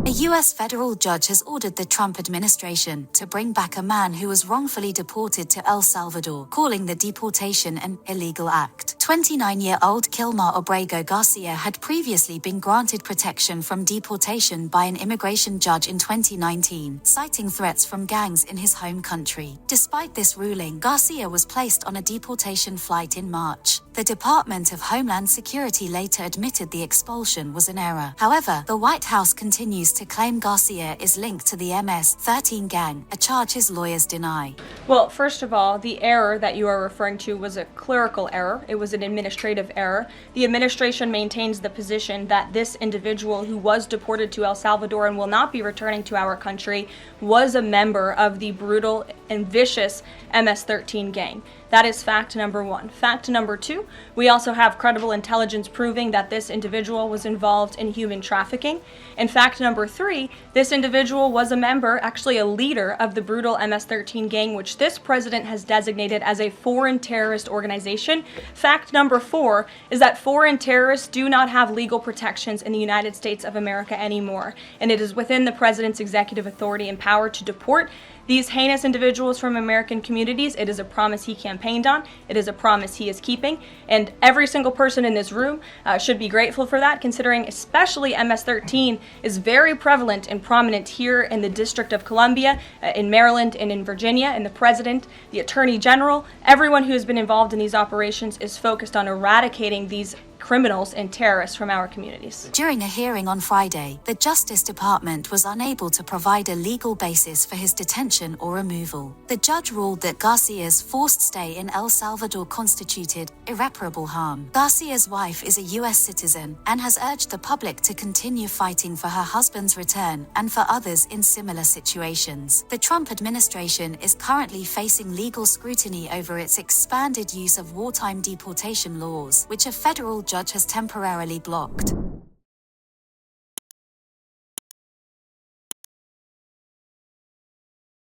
A U.S. federal judge has ordered the Trump administration to bring back a man who was wrongfully deported to El Salvador, calling the deportation an illegal act. 29-year-old Kilmar Abrego Garcia had previously been granted protection from deportation by an immigration judge in 2019, citing threats from gangs in his home country. Despite this ruling, Garcia was placed on a deportation flight in March. The Department of Homeland Security later admitted the expulsion was an error. However, the White House continues to claim Garcia is linked to the MS-13 gang, a charge his lawyers deny. Well, first of all, the error that you are referring to was a clerical error. It was an administrative error. The administration maintains the position that this individual who was deported to El Salvador and will not be returning to our country was a member of the brutal and vicious MS-13 gang. That is fact number one. Fact number two, we also have credible intelligence proving that this individual was involved in human trafficking. And fact number three, this individual was a member, actually a leader of the brutal MS-13 gang, which this president has designated as a foreign terrorist organization. Fact number four is that foreign terrorists do not have legal protections in the United States of America anymore, and it is within the president's executive authority and power to deport these heinous individuals from American communities. It is a promise he campaigned on. It is a promise he is keeping. And every single person in this room should be grateful for that, considering especially MS-13 is very prevalent and prominent here in the District of Columbia, in Maryland, and in Virginia. And the president, the attorney general, everyone who has been involved in these operations is focused on eradicating these criminals and terrorists from our communities. During a hearing on Friday, the Justice Department was unable to provide a legal basis for his detention or removal. The judge ruled that Garcia's forced stay in El Salvador constituted irreparable harm. Garcia's wife is a U.S. citizen and has urged the public to continue fighting for her husband's return and for others in similar situations. The Trump administration is currently facing legal scrutiny over its expanded use of wartime deportation laws, which a federal judge has temporarily blocked.